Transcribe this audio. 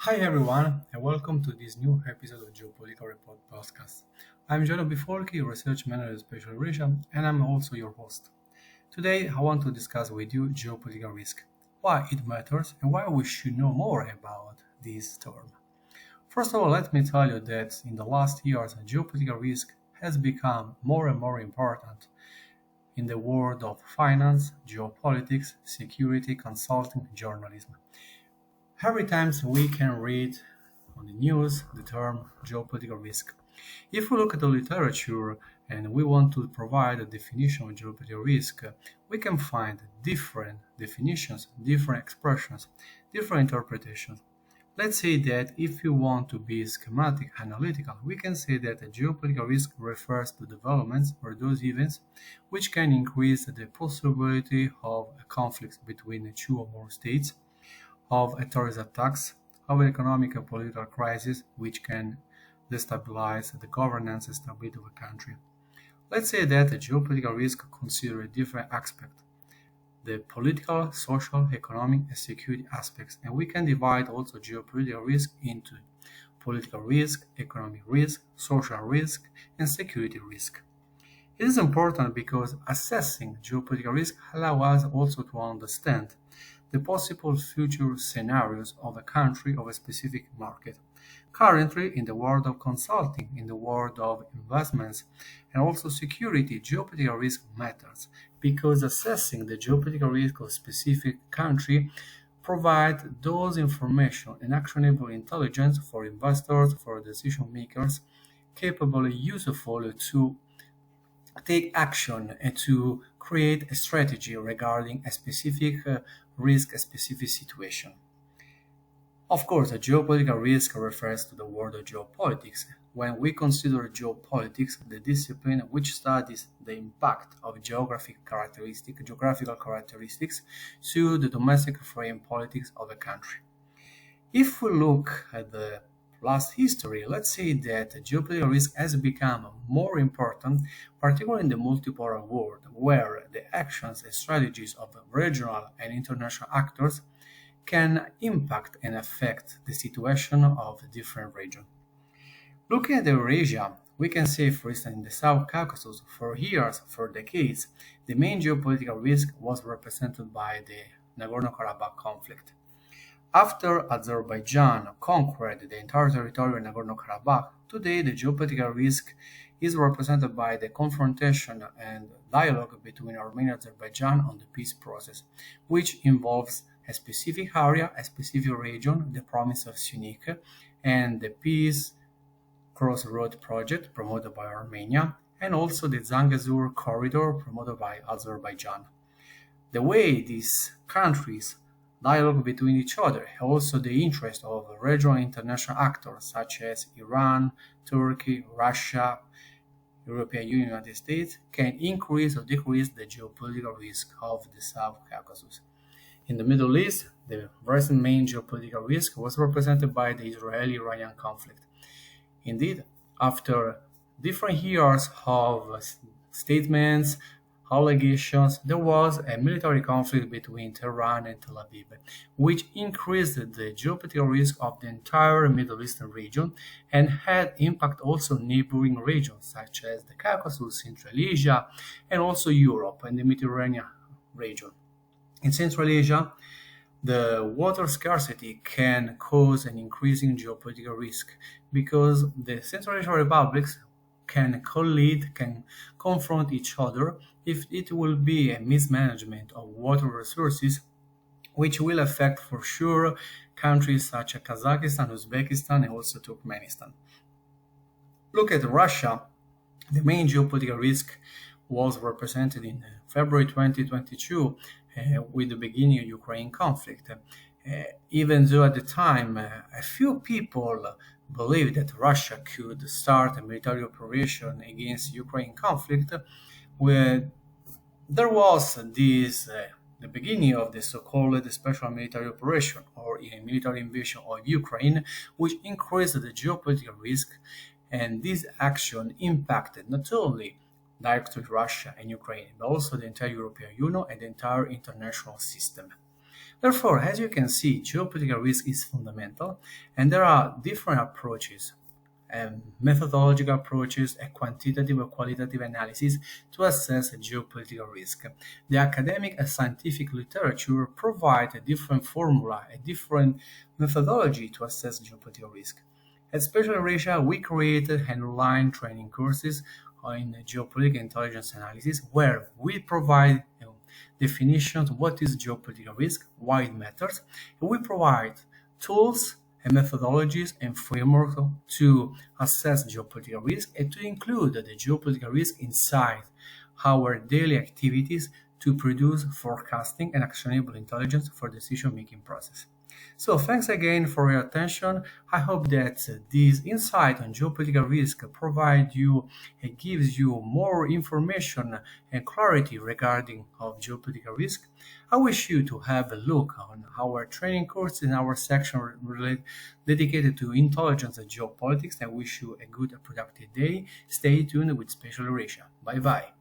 Hi everyone, and welcome to this new episode of Geopolitical Report podcast. I'm Giorgio Bifolchi, research manager at SpecialEurasia, and I'm also your host. Today, I want to discuss with you geopolitical risk, why it matters, and why we should know more about this term. First of all, let me tell you that in the last years, geopolitical risk has become more and more important in the world of finance, geopolitics, security, consulting, journalism. Every time we can read on the news the term geopolitical risk. If we look at the literature and we want to provide a definition of geopolitical risk, we can find different definitions, different expressions, different interpretations. Let's say that if you want to be schematic analytical, we can say that a geopolitical risk refers to developments or those events which can increase the possibility of a conflict between two or more states, of a terrorist attacks, of an economic and political crisis which can destabilize the governance and stability of a country. Let's say that a geopolitical risk considers different aspects, the political, social, economic, and security aspects, and we can divide also geopolitical risk into political risk, economic risk, social risk, and security risk. It is important because assessing geopolitical risk allows us also to understand the possible future scenarios of a country or a specific market. Currently, in the world of consulting, in the world of investments, and also security, geopolitical risk matters because assessing the geopolitical risk of a specific country provide those information and actionable intelligence for investors, for decision makers, capable and useful to take action and to create a strategy regarding a specific risk, a specific situation. Of course, a geopolitical risk refers to the world of geopolitics. When we consider geopolitics, the discipline which studies the impact of geographical characteristics to the domestic foreign politics of a country. If we look at the past history, let's say that geopolitical risk has become more important, particularly in the multipolar world, where the actions and strategies of regional and international actors can impact and affect the situation of different regions. Looking at Eurasia, we can say, for instance, in the South Caucasus, for years, for decades, the main geopolitical risk was represented by the Nagorno-Karabakh conflict. After Azerbaijan conquered the entire territory of Nagorno-Karabakh, today the geopolitical risk is represented by the confrontation and dialogue between Armenia and Azerbaijan on the peace process, which involves a specific area, a specific region, the province of Syunik, and the peace crossroad project promoted by Armenia, and also the Zangezur corridor promoted by Azerbaijan. The way these countries dialogue between each other, also the interest of regional international actors such as Iran, Turkey, Russia, European Union, United States, can increase or decrease the geopolitical risk of the South Caucasus. In the Middle East, the recent main geopolitical risk was represented by the Israeli-Iranian conflict. Indeed, after different years of statements, allegations, there was a military conflict between Tehran and Tel Aviv, which increased the geopolitical risk of the entire Middle Eastern region and had impact also on neighboring regions such as the Caucasus, Central Asia, and also Europe and the Mediterranean region. In Central Asia, the water scarcity can cause an increasing geopolitical risk because the Central Asian republics can collide, can confront each other if it will be a mismanagement of water resources, which will affect for sure countries such as Kazakhstan, Uzbekistan, and also Turkmenistan. Look at Russia. The main geopolitical risk was represented in February 2022 with the beginning of Ukraine conflict. Even though at the time a few people believed that Russia could start a military operation against Ukraine conflict, where there was the beginning of the so-called special military operation or a military invasion of Ukraine, which increased the geopolitical risk, and this action impacted not only directly Russia and Ukraine, but also the entire European Union and the entire international system. Therefore, as you can see, geopolitical risk is fundamental, and there are different approaches methodological approaches, a quantitative or qualitative analysis to assess geopolitical risk. The academic and scientific literature provide a different formula, a different methodology to assess geopolitical risk. At SpecialEurasia, we created an online training courses in geopolitical intelligence analysis where we provide definitions of what is geopolitical risk, why it matters, and we provide tools and methodologies and frameworks to assess geopolitical risk and to include the geopolitical risk inside our daily activities to produce forecasting and actionable intelligence for decision-making process. So thanks again for your attention. I hope that this insight on geopolitical risk provide you and gives you more information and clarity regarding of geopolitical risk. I wish you to have a look on our training course in our section dedicated to intelligence and geopolitics. I wish you a good and productive day. Stay tuned with SpecialEurasia. Bye bye.